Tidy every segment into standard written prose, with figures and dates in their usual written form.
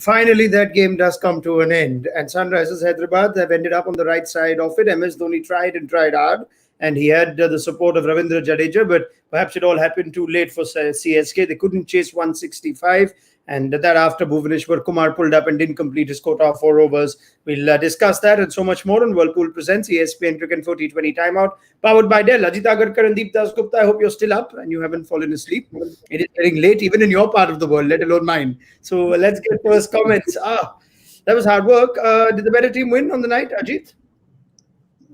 Finally, that game does come to an end, and Sunrisers Hyderabad have ended up on the right side of it. MS Dhoni tried and tried hard, and he had the support of Ravindra Jadeja, but perhaps it all happened too late for CSK. They couldn't chase 165, and that after Bhuvaneshwar Kumar pulled up and didn't complete his quota of 4 overs. We'll discuss that and so much more on Whirlpool Presents ESPN Cricket for T20 Timeout, powered by Dell. Ajit Agarkar and Deep Das Gupta, I hope you're still up and you haven't fallen asleep. It is getting late, even in your part of the world, let alone mine. So let's get first comments. That was hard work. Did the better team win on the night, Ajit?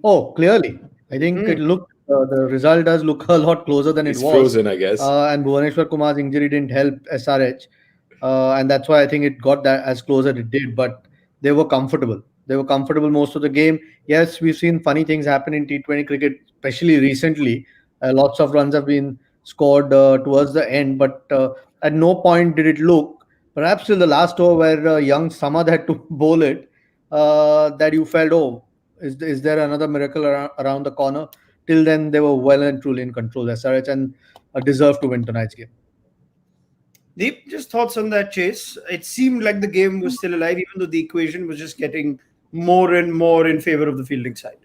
Oh, clearly. I think it looked, the result does look a lot closer than It's it was. frozen, I guess. And Bhuvaneshwar Kumar's injury didn't help SRH. And that's why I think it got that as close as it did. But they were comfortable. They were comfortable most of the game. Yes, we've seen funny things happen in T20 cricket, especially recently. Lots of runs have been scored towards the end. But at no point did it look, perhaps till the last over where young Samad had to bowl it, that you felt, oh, is there another miracle around the corner? Till then, they were well and truly in control, SRH, and deserved to win tonight's game. Deep, just thoughts on that chase. It seemed like the game was still alive, even though the equation was just getting more and more in favor of the fielding side.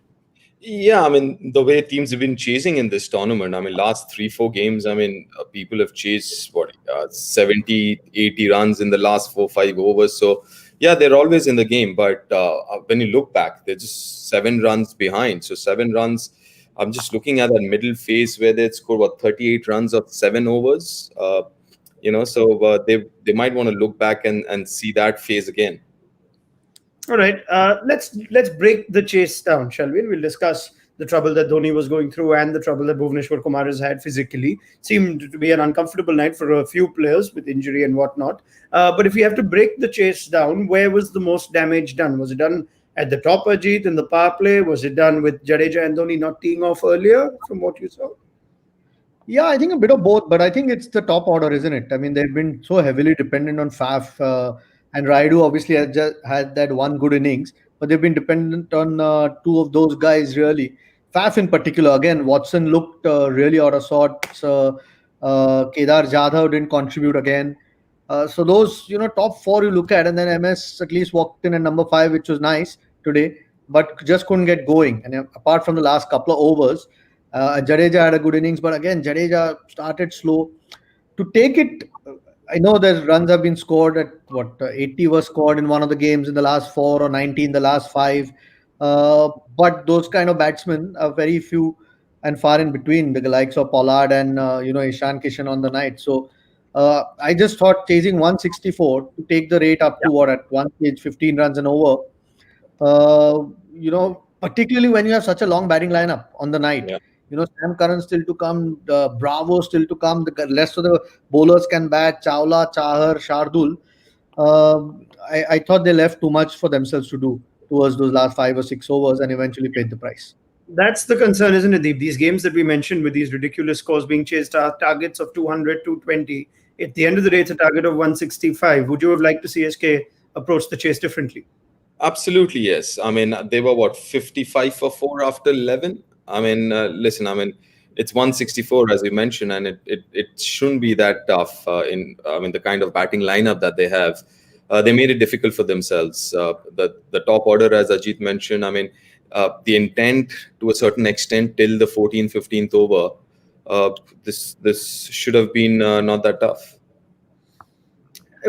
Yeah, I mean, the way teams have been chasing in this tournament, I mean, last 3-4 games, I mean, people have chased, 70, 80 runs in the last 4-5 overs. So, yeah, they're always in the game. But when you look back, they're just 7 runs behind. So, 7 runs, I'm just looking at that middle phase where they scored, 38 runs of 7 overs. So they might want to look back and see that phase again. All right, let's break the chase down, shall we? And we'll discuss the trouble that Dhoni was going through and the trouble that Bhuvaneshwar Kumar has had physically. Seemed to be an uncomfortable night for a few players with injury and whatnot. But if we have to break the chase down, where was the most damage done? Was it done at the top, Ajit, in the power play? Was it done with Jadeja and Dhoni not teeing off earlier, from what you saw? Yeah, I think a bit of both, but I think it's the top order, isn't it? I mean, they've been so heavily dependent on Faf, and Raidu obviously has just had that one good innings, but they've been dependent on 2 of those guys, really. Faf in particular, again, Watson looked really out of sorts. Kedar Jadhav didn't contribute again. So those, top 4 you look at, and then MS at least walked in at number 5, which was nice today, but just couldn't get going. And apart from the last couple of overs, Jadeja had a good innings, but again, Jadeja started slow. To take it, I know that runs have been scored at 80 were scored in one of the games in the last 4 or 90 in the last 5. But those kind of batsmen are very few and far in between, the likes of Pollard and, Ishan Kishan on the night. So I just thought chasing 164 to take the rate up to at one stage, 15 runs and over. Particularly when you have such a long batting lineup on the night. Yeah. Sam Curran still to come, Bravo still to come. The rest of the bowlers can bat, Chawla, Chahar, Shardul. I thought they left too much for themselves to do towards those last 5 or 6 overs and eventually paid the price. That's the concern, isn't it, Deep? These games that we mentioned with these ridiculous scores being chased are targets of 200, 220. At the end of the day, it's a target of 165. Would you have liked to see SK approach the chase differently? Absolutely, yes. I mean, they were 55 for 4 after 11? I mean, listen, I mean, it's 164 as you mentioned, and it shouldn't be that tough the kind of batting lineup that they have. They made it difficult for themselves. The top order, as Ajit mentioned, I mean, the intent to a certain extent till the 14th, 15th over, this should have been not that tough.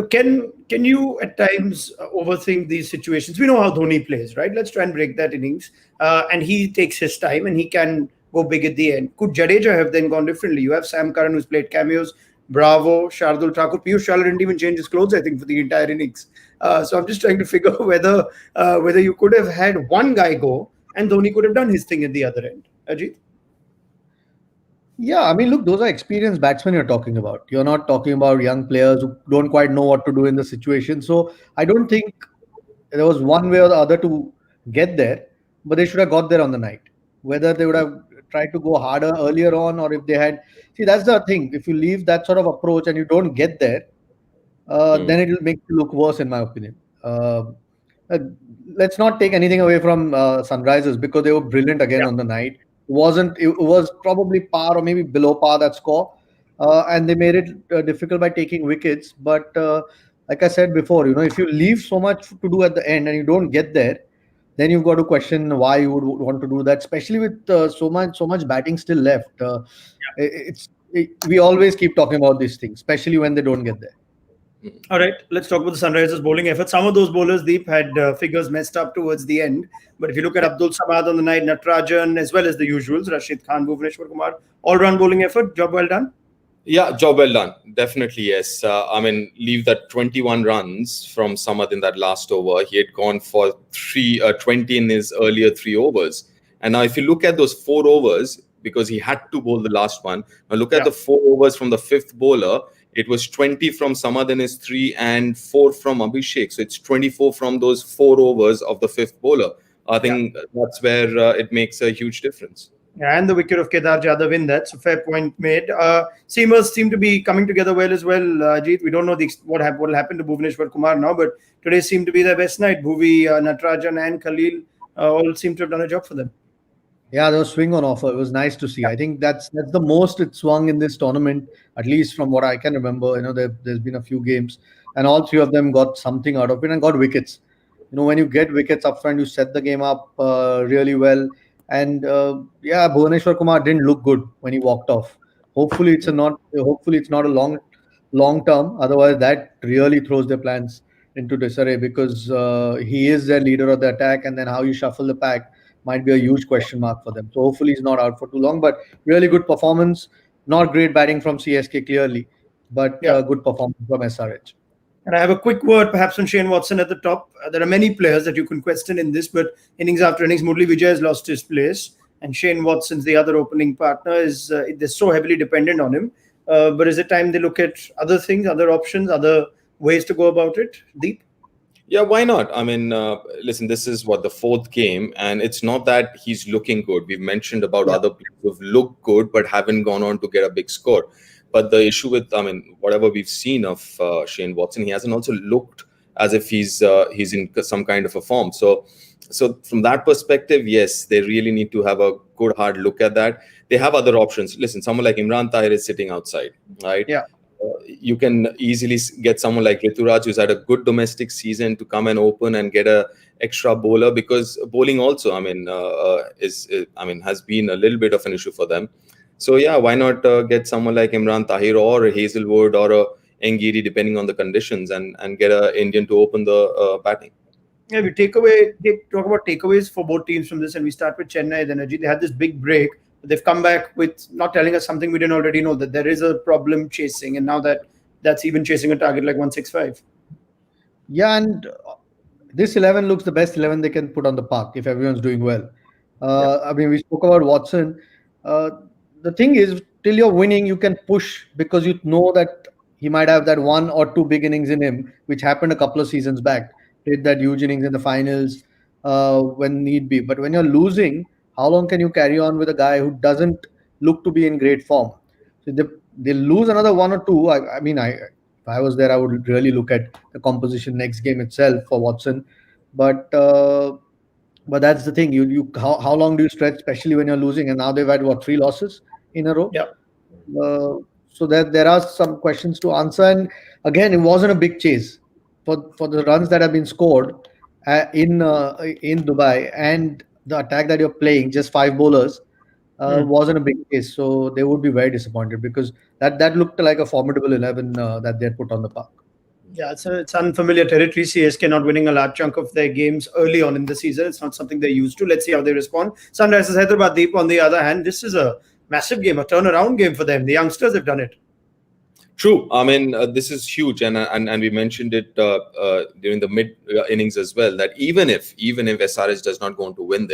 Can you at times overthink these situations? We know how Dhoni plays, right? Let's try and break that innings. And he takes his time and he can go big at the end. Could Jadeja have then gone differently? You have Sam Curran who's played cameos, Bravo, Shardul Thakur. Piyush Chawla didn't even change his clothes, I think, for the entire innings. So I'm just trying to figure whether you could have had one guy go and Dhoni could have done his thing at the other end. Ajit? Yeah, I mean, look, those are experienced batsmen you're talking about. You're not talking about young players who don't quite know what to do in the situation. So I don't think there was one way or the other to get there, but they should have got there on the night. Whether they would have tried to go harder earlier on, or if they had... See, that's the thing. If you leave that sort of approach and you don't get there, then it will make you look worse, in my opinion. Let's not take anything away from Sunrisers, because they were brilliant again on the night. It was probably par or maybe below par, that score, and they made it difficult by taking wickets. But like I said before, if you leave so much to do at the end and you don't get there, then you've got to question why you would want to do that, especially with so much batting still left. We always keep talking about these things, especially when they don't get there. All right, let's talk about the Sunrisers bowling effort. Some of those bowlers, Deep, had figures messed up towards the end. But if you look at Abdul Samad on the night, Natarajan, as well as the usuals, Rashid Khan, Bhuvneshwar Kumar, all-round bowling effort, job well done. Yeah, job well done. Definitely, yes. Leave that 21 runs from Samad in that last over. He had gone for 20 in his earlier 3 overs. And now if you look at those 4 overs, because he had to bowl the last one, now look at the 4 overs from the fifth bowler. It was 20 from Samad in his 3 and 4 from Abhishek. So it's 24 from those 4 overs of the fifth bowler. I think that's where it makes a huge difference. And the wicket of Kedar Jadhav in that. So fair point made. Seamers seem to be coming together well as well, Jeet. We don't know what will happen to Bhuvneshwar Kumar now, but today seemed to be their best night. Bhuvi, Natarajan and Khalil all seem to have done a job for them. Yeah, there was swing on offer. It was nice to see. I think that's the most it swung in this tournament, at least from what I can remember. There's been a few games, and all three of them got something out of it and got wickets. When you get wickets up front, you set the game up really well. And Bhuvaneshwar Kumar didn't look good when he walked off. Hopefully, it's not a long term. Otherwise, that really throws their plans into disarray, because he is their leader of the attack, and then how you shuffle the pack might be a huge question mark for them. So hopefully he's not out for too long. But really good performance. Not great batting from CSK clearly, but good performance from SRH. And I have a quick word perhaps on Shane Watson at the top. There are many players that you can question in this, but innings after innings, Murli Vijay has lost his place. And Shane Watson's the other opening partner. They're so heavily dependent on him. But is it time they look at other things, other options, other ways to go about it? Deep? Yeah, why not? Listen, this is the fourth game, and it's not that he's looking good. We've mentioned about other people who've looked good but haven't gone on to get a big score. But the issue with, whatever we've seen of Shane Watson, he hasn't also looked as if he's in some kind of a form. So from that perspective, yes, they really need to have a good hard look at that. They have other options. Listen, someone like Imran Tahir is sitting outside, right? Yeah. You can easily get someone like Rituraj, who's had a good domestic season, to come and open and get a extra bowler, because bowling also, has been a little bit of an issue for them. So yeah, why not get someone like Imran Tahir or a Hazelwood or a Engiri, depending on the conditions, and get an Indian to open the batting. Yeah, we talk about takeaways for both teams from this, and we start with Chennai. Then Ajit, they had this big break. They've come back with not telling us something we didn't already know, that there is a problem chasing, and now that's even chasing a target like 165. Yeah, and this 11 looks the best 11 they can put on the park if everyone's doing well. We spoke about Watson. The thing is, till you're winning, you can push, because you know that he might have that 1 or 2 big innings in him, which happened a couple of seasons back. Did that huge innings in the finals when need be. But when you're losing, how long can you carry on with a guy who doesn't look to be in great form? So they lose another 1 or 2. If I was there, I would really look at the composition next game itself for Watson. But that's the thing. How long do you stretch, especially when you're losing? And now they've had 3 losses in a row. Yeah. So there are some questions to answer. And again, it wasn't a big chase for the runs that have been scored in Dubai, and the attack that you're playing, just 5 bowlers, wasn't a big case. So they would be very disappointed, because that looked like a formidable 11 that they had put on the park. Yeah, it's unfamiliar territory. CSK not winning a large chunk of their games early on in the season. It's not something they're used to. Let's see how they respond. Sunrisers Hyderabad, Deep, on the other hand, this is a massive game, a turnaround game for them. The youngsters have done it. True. This is huge, and we mentioned it during the mid innings as well, that even if SRH does not go on to win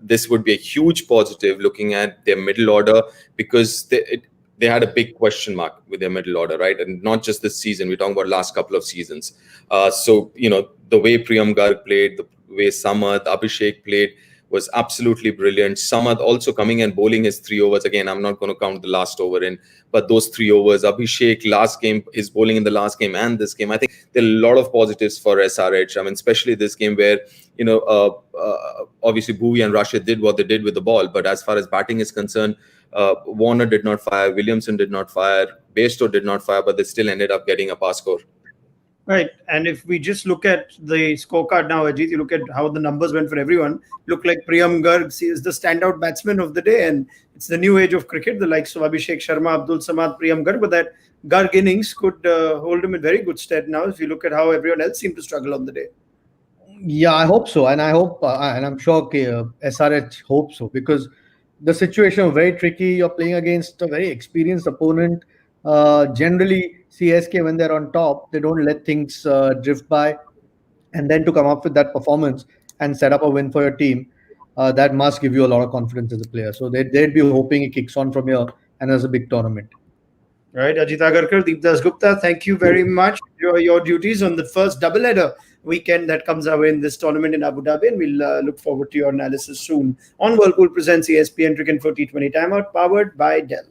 this would be a huge positive looking at their middle order, because they had a big question mark with their middle order, right? And not just this season, we're talking about last couple of seasons. So the way Priyam Garg played, the way Samad, Abhishek played was absolutely brilliant. Samad also coming and bowling his 3 overs. Again, I'm not going to count the last over in, but those 3 overs. Abhishek last game, his bowling in the last game and this game. I think there are a lot of positives for SRH. Especially this game where, obviously Bhuvi and Rashid did what they did with the ball. But as far as batting is concerned, Warner did not fire, Williamson did not fire, Bairstow did not fire, but they still ended up getting a pass score. Right. And if we just look at the scorecard now, Ajit, you look at how the numbers went for everyone. Look like Priyam Garg is the standout batsman of the day. And it's the new age of cricket, the likes of Abhishek Sharma, Abdul Samad, Priyam Garg. But that Garg innings could hold him in very good stead now if you look at how everyone else seemed to struggle on the day. Yeah, I hope so, and I hope, and I'm sure SRH hopes so, because the situation is very tricky. You're playing against a very experienced opponent. Generally, CSK, when they're on top, they don't let things drift by, and then to come up with that performance and set up a win for your team, that must give you a lot of confidence as a player. So they'd be hoping it kicks on from here, and there's a big tournament. Right, Ajit Agarkar, Deepdas Gupta, thank you very much for your duties on the first double-header weekend that comes our way in this tournament in Abu Dhabi, and we'll look forward to your analysis soon on Whirlpool presents ESPN Cricket for T20 Timeout, powered by Dell.